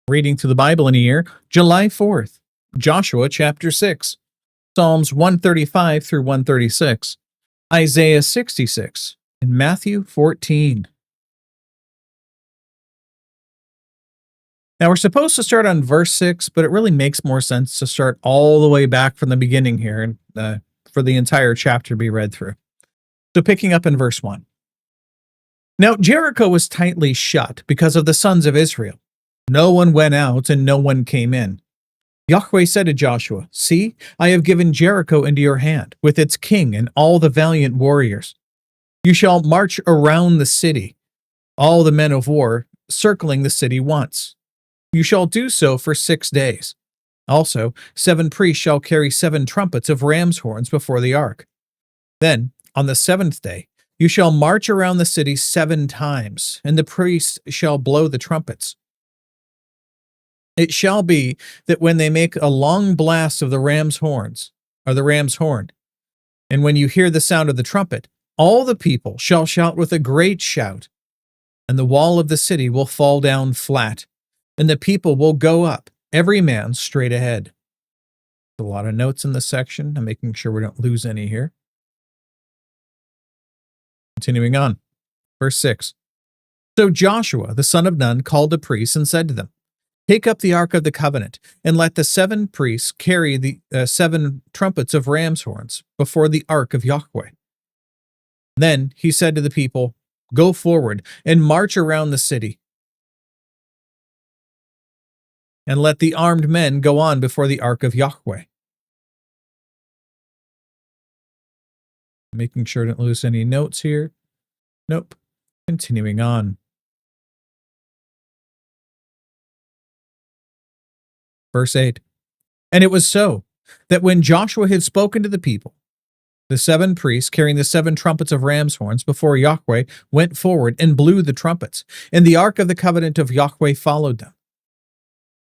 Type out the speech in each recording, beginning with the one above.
Reading through the Bible in a year, July 4th, Joshua chapter 6, Psalms 135 through 136, Isaiah 66, and Matthew 14. Now we're supposed to start on verse 6, but it really makes more sense to start all the way back from the beginning here and for the entire chapter to be read through. So picking up in verse 1. Now Jericho was tightly shut because of the sons of Israel. No one went out and no one came in. Yahweh said to Joshua, "See, I have given Jericho into your hand, with its king and all the valiant warriors. You shall march around the city, all the men of war, circling the city once. You shall do so for 6 days. Also, 7 priests shall carry 7 trumpets of ram's horns before the ark. Then, on the 7th day, you shall march around the city 7 times, and the priests shall blow the trumpets. It shall be that when they make a long blast of the ram's horns, or the ram's horn, and when you hear the sound of the trumpet, all the people shall shout with a great shout, and the wall of the city will fall down flat, and the people will go up, every man straight ahead." A lot of notes in this section. I'm making sure we don't lose any here. Continuing on, verse 6. So Joshua, the son of Nun, called the priests and said to them, "Take up the ark of the covenant, and let the 7 priests carry the 7 trumpets of ram's horns before the ark of Yahweh." Then he said to the people, "Go forward and march around the city, and let the armed men go on before the ark of Yahweh." Making sure I don't lose any notes here. Nope. Continuing on. Verse 8. And it was so, that when Joshua had spoken to the people, the 7 priests carrying the 7 trumpets of ram's horns before Yahweh went forward and blew the trumpets, and the ark of the covenant of Yahweh followed them.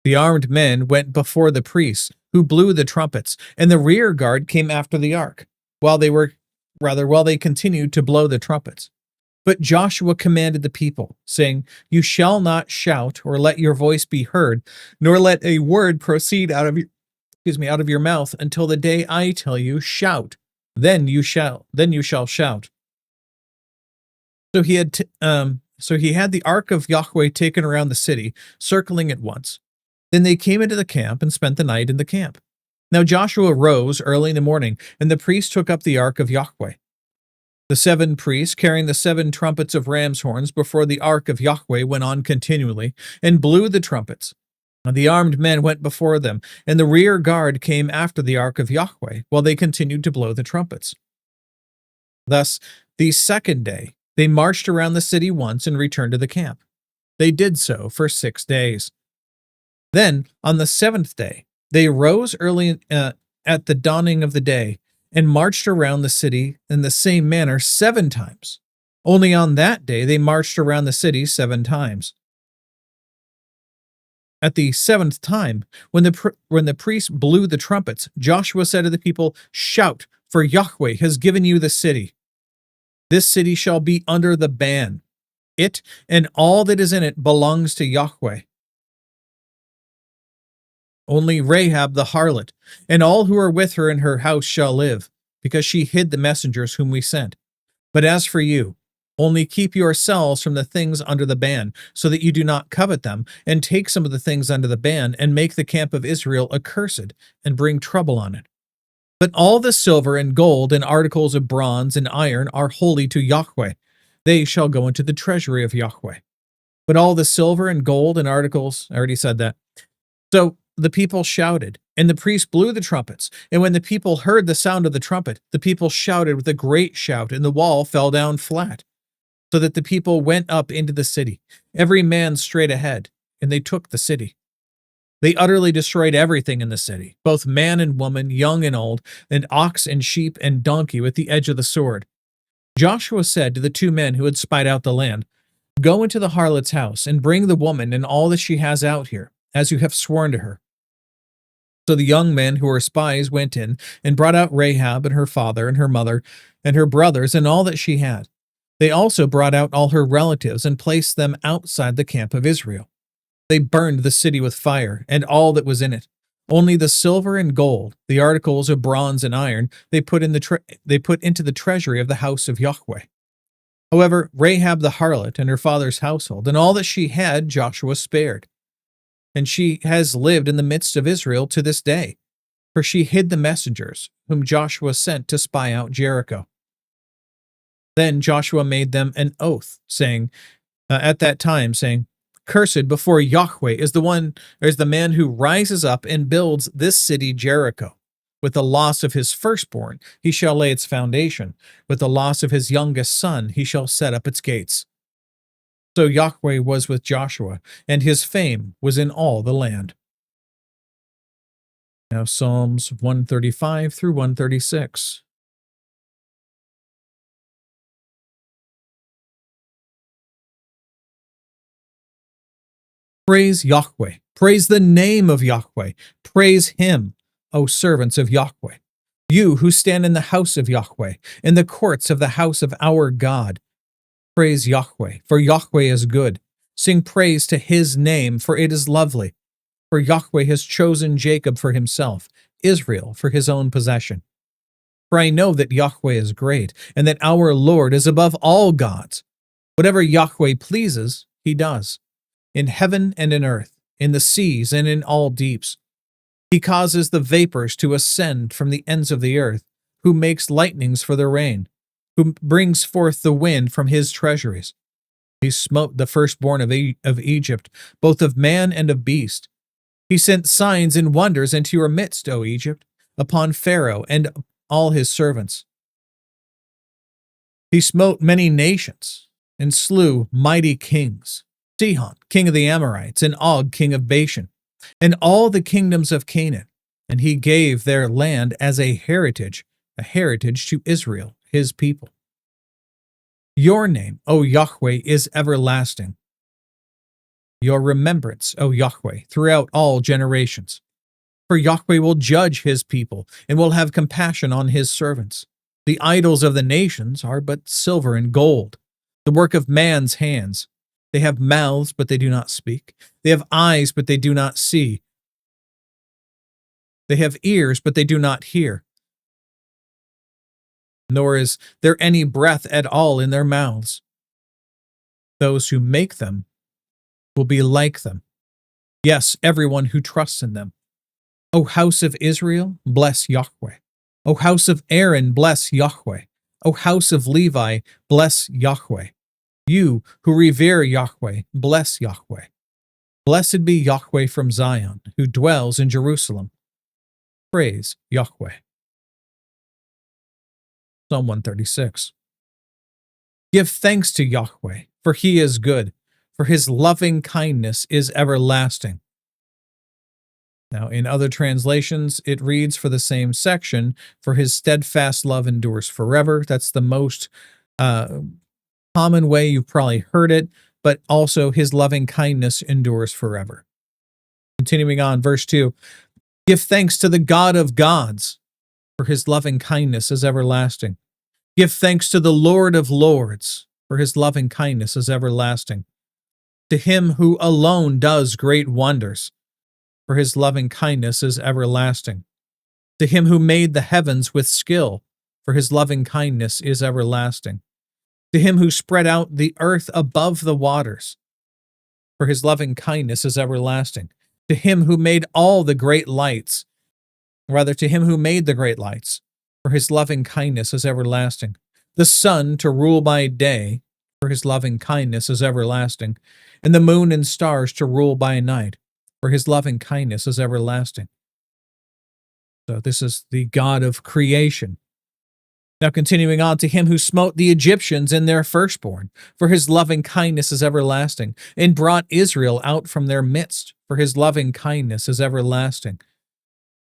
The armed men went before the priests, who blew the trumpets, and the rear guard came after the ark, while they continued to blow the trumpets. But Joshua commanded the people, saying, "You shall not shout or let your voice be heard, nor let a word proceed out of your mouth until the day I tell you, shout. Then you shall shout." So he had the ark of Yahweh taken around the city, circling it once. Then they came into the camp and spent the night in the camp. Now Joshua rose early in the morning, and the priests took up the ark of Yahweh. The 7 priests carrying the 7 trumpets of ram's horns before the ark of Yahweh went on continually, and blew the trumpets. And the armed men went before them, and the rear guard came after the ark of Yahweh, while they continued to blow the trumpets. Thus, the 2nd day, they marched around the city once and returned to the camp. They did so for 6 days. Then, on the 7th day, they rose early at the dawning of the day, and marched around the city in the same manner 7 times. Only on that day they marched around the city 7 times. At the 7th time, when the priests blew the trumpets, Joshua said to the people, "Shout, for Yahweh has given you the city. This city shall be under the ban. It and all that is in it belongs to Yahweh. Only Rahab the harlot, and all who are with her in her house shall live, because she hid the messengers whom we sent. But as for you, only keep yourselves from the things under the ban, so that you do not covet them, and take some of the things under the ban, and make the camp of Israel accursed, and bring trouble on it. But all the silver and gold and articles of bronze and iron are holy to Yahweh. They shall go into the treasury of Yahweh. But all the silver and gold and articles," I already said that. So the people shouted, and the priests blew the trumpets. And when the people heard the sound of the trumpet, the people shouted with a great shout, and the wall fell down flat, so that the people went up into the city, every man straight ahead, and they took the city. They utterly destroyed everything in the city, both man and woman, young and old, and ox and sheep and donkey with the edge of the sword. Joshua said to the 2 men who had spied out the land, "Go into the harlot's house, and bring the woman and all that she has out here, as you have sworn to her." So the young men who were spies went in and brought out Rahab and her father and her mother and her brothers and all that she had. They also brought out all her relatives and placed them outside the camp of Israel. They burned the city with fire, and all that was in it. Only the silver and gold, the articles of bronze and iron, they put into the treasury of the house of Yahweh. However, Rahab the harlot and her father's household, and all that she had, Joshua spared. And she has lived in the midst of Israel to this day, for she hid the messengers whom Joshua sent to spy out Jericho. Then Joshua made them an oath, at that time, saying, "Cursed before Yahweh is the man who rises up and builds this city Jericho. With the loss of his firstborn he shall lay its foundation. With the loss of his youngest son he shall set up its gates." So Yahweh was with Joshua, and his fame was in all the land. Now Psalms 135 through 136. Praise Yahweh. Praise the name of Yahweh. Praise him, O servants of Yahweh. You who stand in the house of Yahweh, in the courts of the house of our God. Praise Yahweh, for Yahweh is good. Sing praise to his name, for it is lovely. For Yahweh has chosen Jacob for himself, Israel for his own possession. For I know that Yahweh is great, and that our Lord is above all gods. Whatever Yahweh pleases, he does. In heaven and in earth, in the seas and in all deeps. He causes the vapors to ascend from the ends of the earth, who makes lightnings for the rain, who brings forth the wind from his treasuries. He smote the firstborn of Egypt, both of man and of beast. He sent signs and wonders into your midst, O Egypt, upon Pharaoh and all his servants. He smote many nations and slew mighty kings. Sihon, king of the Amorites, and Og, king of Bashan, and all the kingdoms of Canaan, and he gave their land as a heritage to Israel, his people. Your name, O Yahweh, is everlasting. Your remembrance, O Yahweh, throughout all generations. For Yahweh will judge his people, and will have compassion on his servants. The idols of the nations are but silver and gold, the work of man's hands. They have mouths, but they do not speak. They have eyes, but they do not see. They have ears, but they do not hear. Nor is there any breath at all in their mouths. Those who make them will be like them. Yes, everyone who trusts in them. O house of Israel, bless Yahweh. O house of Aaron, bless Yahweh. O house of Levi, bless Yahweh. You who revere Yahweh, bless Yahweh. Blessed be Yahweh from Zion, who dwells in Jerusalem. Praise Yahweh. Psalm 136. Give thanks to Yahweh, for he is good, for his loving kindness is everlasting. Now, in other translations, it reads for the same section, for his steadfast love endures forever. That's the most common way you've probably heard it, but also his loving kindness endures forever. Continuing on, verse 2, give thanks to the God of gods, for his loving kindness is everlasting. Give thanks to the Lord of lords, for his loving kindness is everlasting. To him who alone does great wonders, for his loving kindness is everlasting. To him who made the heavens with skill, for his loving kindness is everlasting. To him who spread out the earth above the waters, for his loving kindness is everlasting. To him who made all the great lights, to him who made the great lights, for his loving kindness is everlasting. The sun to rule by day, for his loving kindness is everlasting. And the moon and stars to rule by night, for his loving kindness is everlasting. So this is the God of creation. Now continuing on, to him who smote the Egyptians in their firstborn, for his loving kindness is everlasting, and brought Israel out from their midst, for his loving kindness is everlasting.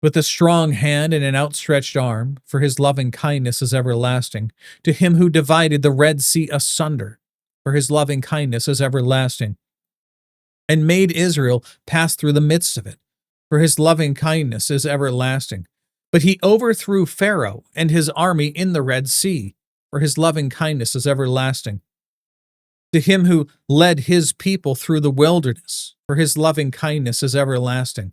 With a strong hand and an outstretched arm, for his loving kindness is everlasting. To him who divided the Red Sea asunder, for his loving kindness is everlasting. And made Israel pass through the midst of it, for his loving kindness is everlasting. But he overthrew Pharaoh and his army in the Red Sea, for his loving kindness is everlasting. To him who led his people through the wilderness, for his loving kindness is everlasting.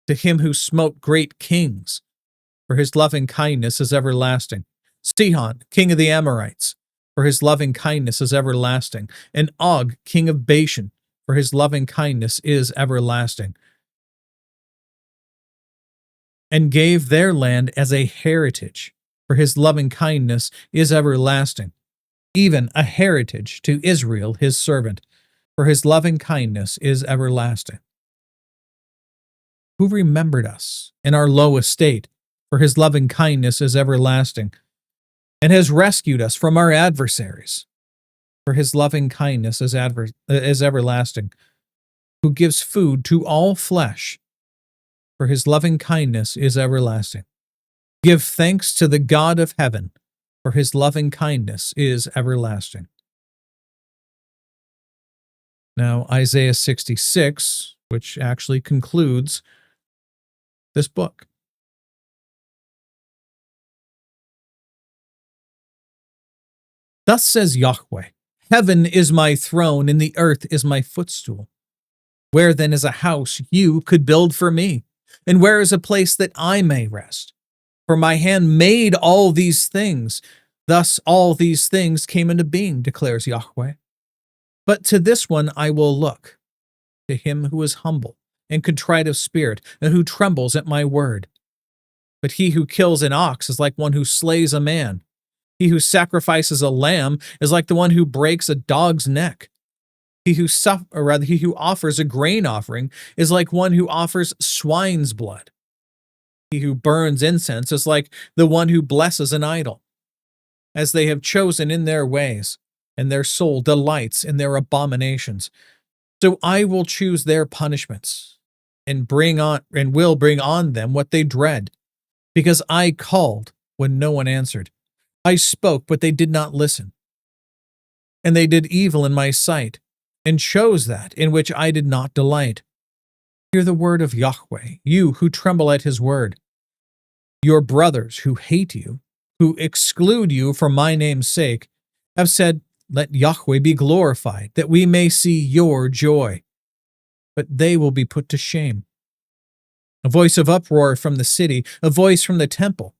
To him who smote great kings, for his loving kindness is everlasting. Sihon, king of the Amorites, for his loving kindness is everlasting. And Og, king of Bashan, for his loving kindness is everlasting. And gave their land as a heritage, for his loving kindness is everlasting. Even a heritage to Israel his servant, for his loving kindness is everlasting. Who remembered us in our low estate, for his loving kindness is everlasting, and has rescued us from our adversaries, for his loving kindness is everlasting, who gives food to all flesh, for his loving kindness is everlasting. Give thanks to the God of heaven, for his loving kindness is everlasting. Now, Isaiah 66, which actually concludes this book. Thus says Yahweh, heaven is my throne, and the earth is my footstool. Where then is a house you could build for me? And where is a place that I may rest? For my hand made all these things. Thus all these things came into being, declares Yahweh. But to this one I will look, to him who is humble and contrite of spirit, and who trembles at my word. But he who kills an ox is like one who slays a man. He who sacrifices a lamb is like the one who breaks a dog's neck. He who offers a grain offering is like one who offers swine's blood. He who burns incense is like the one who blesses an idol. As they have chosen in their ways, and their soul delights in their abominations, so I will choose their punishments, and will bring on them what they dread, because I called when no one answered. I spoke, but they did not listen. And they did evil in my sight, and chose that in which I did not delight. Hear the word of Yahweh, you who tremble at his word. Your brothers who hate you, who exclude you for my name's sake, have said, let Yahweh be glorified, that we may see your joy. But they will be put to shame. A voice of uproar from the city, a voice from the temple,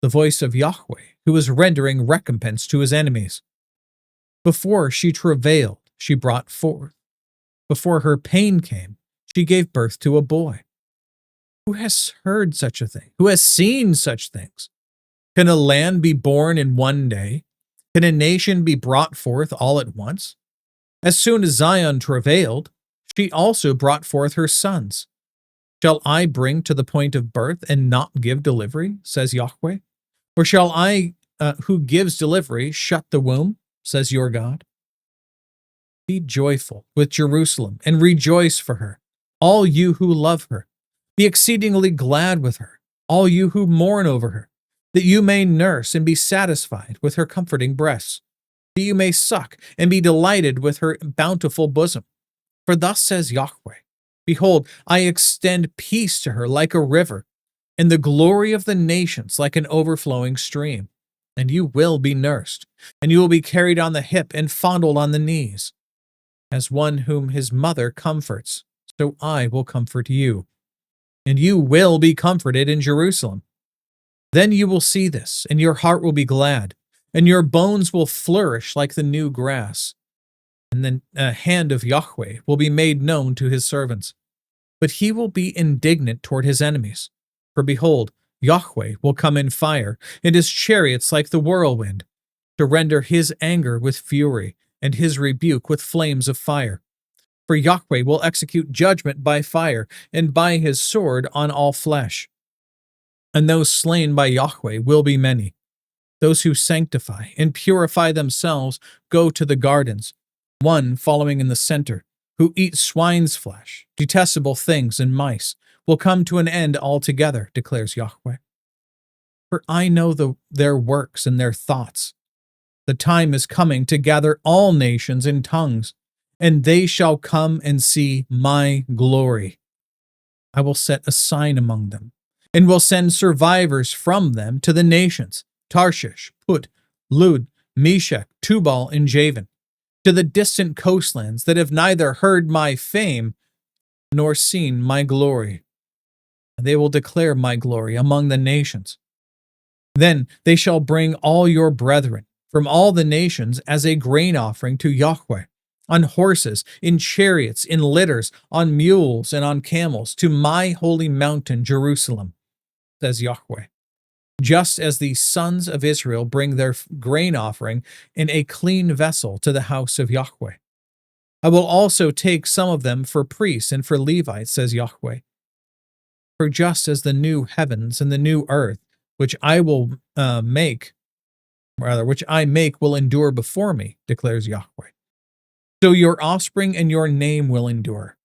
the voice of Yahweh, who is rendering recompense to his enemies. Before she travailed, she brought forth. Before her pain came, she gave birth to a boy. Who has heard such a thing? Who has seen such things? Can a land be born in one day? Can a nation be brought forth all at once? As soon as Zion travailed, she also brought forth her sons. Shall I bring to the point of birth and not give delivery, says Yahweh? Or shall I, who gives delivery, shut the womb, says your God? Be joyful with Jerusalem and rejoice for her, all you who love her. Be exceedingly glad with her, all you who mourn over her, that you may nurse and be satisfied with her comforting breasts, that you may suck and be delighted with her bountiful bosom. For thus says Yahweh, behold, I extend peace to her like a river, and the glory of the nations like an overflowing stream. And you will be nursed, and you will be carried on the hip and fondled on the knees. As one whom his mother comforts, so I will comfort you. And you will be comforted in Jerusalem. Then you will see this, and your heart will be glad, and your bones will flourish like the new grass. And then a hand of Yahweh will be made known to his servants. But he will be indignant toward his enemies. For behold, Yahweh will come in fire, and his chariots like the whirlwind, to render his anger with fury, and his rebuke with flames of fire. For Yahweh will execute judgment by fire, and by his sword on all flesh. And those slain by Yahweh will be many. Those who sanctify and purify themselves go to the gardens, one following in the center, who eat swine's flesh, detestable things, and mice, will come to an end altogether, declares Yahweh. For I know their works and their thoughts. The time is coming to gather all nations and tongues, and they shall come and see my glory. I will set a sign among them, and will send survivors from them to the nations, Tarshish, Put, Lud, Meshach, Tubal, and Javan. to the distant coastlands that have neither heard my fame nor seen my glory. They will declare my glory among the nations. Then they shall bring all your brethren from all the nations as a grain offering to Yahweh, on horses, in chariots, in litters, on mules, and on camels, to my holy mountain Jerusalem, says Yahweh. Just as the sons of Israel bring their grain offering in a clean vessel to the house of Yahweh. I will also take some of them for priests and for Levites, says Yahweh. For just as the new heavens and the new earth, which I make will endure before me, declares Yahweh. So your offspring and your name will endure.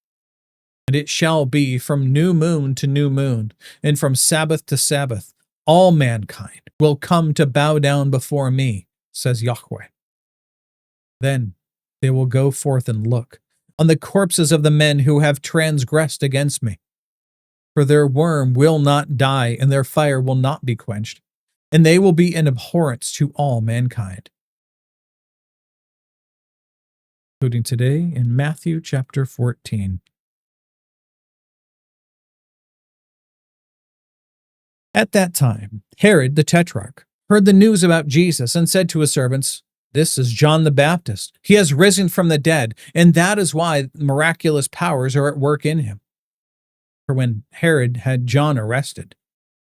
And it shall be from new moon to new moon, and from Sabbath to Sabbath, all mankind will come to bow down before me, says Yahweh. Then they will go forth and look on the corpses of the men who have transgressed against me. For their worm will not die, and their fire will not be quenched, and they will be an abhorrence to all mankind. Including today in Matthew chapter 14. At that time, Herod the Tetrarch heard the news about Jesus and said to his servants, "This is John the Baptist. He has risen from the dead, and that is why miraculous powers are at work in him." For when Herod had John arrested,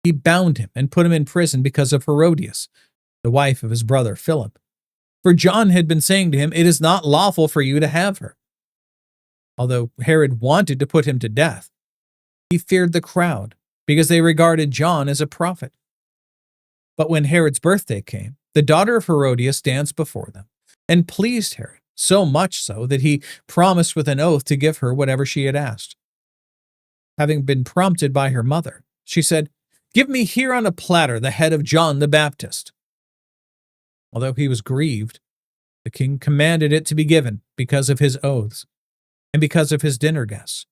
he bound him and put him in prison because of Herodias, the wife of his brother Philip. For John had been saying to him, "It is not lawful for you to have her." Although Herod wanted to put him to death, he feared the crowd, because they regarded John as a prophet. But when Herod's birthday came, the daughter of Herodias danced before them, and pleased Herod, so much so that he promised with an oath to give her whatever she had asked. Having been prompted by her mother, she said, "Give me here on a platter the head of John the Baptist." Although he was grieved, the king commanded it to be given because of his oaths, and because of his dinner guests.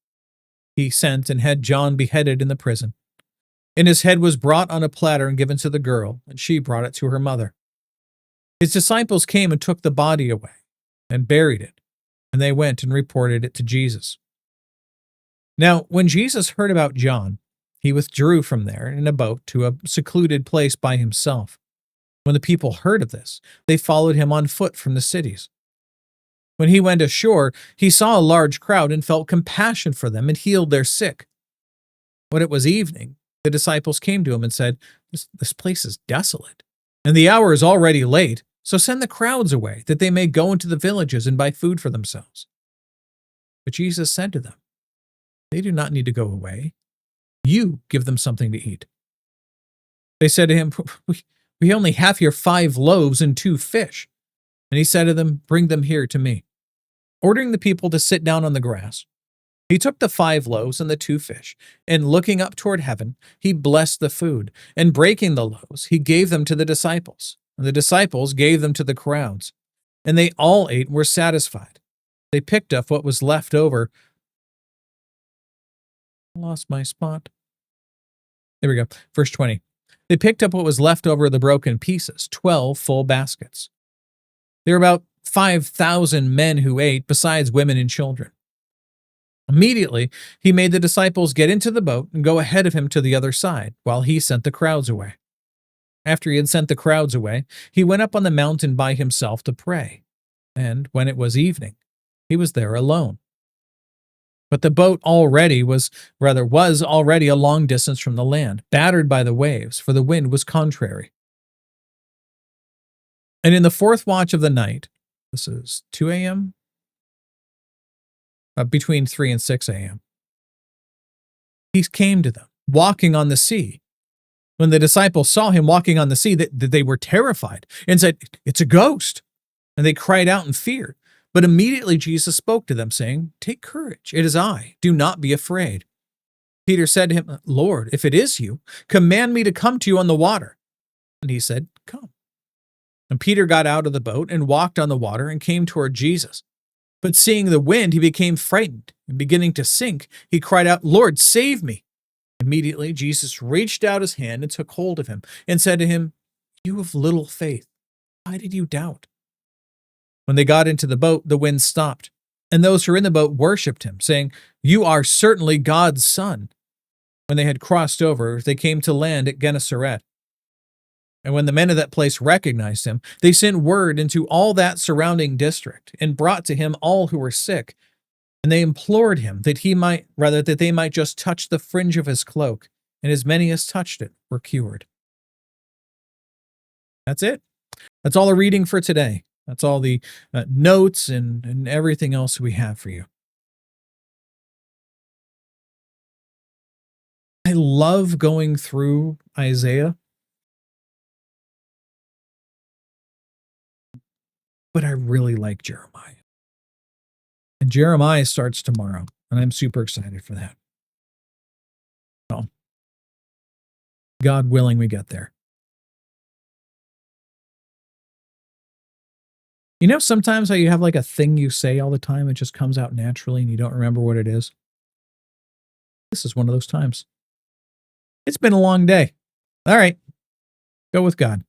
He sent and had John beheaded in the prison. And his head was brought on a platter and given to the girl, and she brought it to her mother. His disciples came and took the body away and buried it, and they went and reported it to Jesus. Now, when Jesus heard about John, he withdrew from there in a boat to a secluded place by himself. When the people heard of this, they followed him on foot from the cities. When he went ashore, he saw a large crowd and felt compassion for them and healed their sick. When it was evening, the disciples came to him and said, This place is desolate, and the hour is already late, so send the crowds away, that they may go into the villages and buy food for themselves. But Jesus said to them, They do not need to go away. You give them something to eat. They said to him, We only have here 5 loaves and 2 fish. And he said to them, Bring them here to me. Ordering the people to sit down on the grass, he took the 5 loaves and the 2 fish, and looking up toward heaven, he blessed the food, and breaking the loaves, he gave them to the disciples, and the disciples gave them to the crowds. And they all ate and were satisfied. They picked up what was left over. Lost my spot. There we go. Verse 20. They picked up what was left over of the broken pieces, 12 full baskets. There were about 5,000 men who ate, besides women and children. Immediately, he made the disciples get into the boat and go ahead of him to the other side, while he sent the crowds away. After he had sent the crowds away, he went up on the mountain by himself to pray. And when it was evening, he was there alone. But the boat was already a long distance from the land, battered by the waves, for the wind was contrary. And in the 4th watch of the night, this is 2 a.m., between 3 and 6 a.m., he came to them, walking on the sea. When the disciples saw him walking on the sea, they were terrified and said, "It's a ghost." And they cried out in fear. But immediately Jesus spoke to them, saying, "Take courage, it is I. Do not be afraid." Peter said to him, "Lord, if it is you, command me to come to you on the water." And he said, "Come." And Peter got out of the boat and walked on the water and came toward Jesus. But seeing the wind, he became frightened, and beginning to sink, he cried out, "Lord, save me." Immediately Jesus reached out his hand and took hold of him, and said to him, "You of little faith, why did you doubt?" When they got into the boat, the wind stopped, and those who were in the boat worshipped him, saying, "You are certainly God's son." When they had crossed over, they came to land at Gennesaret. And when the men of that place recognized him, they sent word into all that surrounding district and brought to him all who were sick. And they implored him that they might just touch the fringe of his cloak, and as many as touched it were cured. That's it. That's all the reading for today. That's all the notes and everything else we have for you. I love going through Isaiah, but I really like Jeremiah. And Jeremiah starts tomorrow, and I'm super excited for that. So, God willing, we get there. You know, sometimes how you have like a thing you say all the time, it just comes out naturally and you don't remember what it is? This is one of those times. It's been a long day. All right, go with God.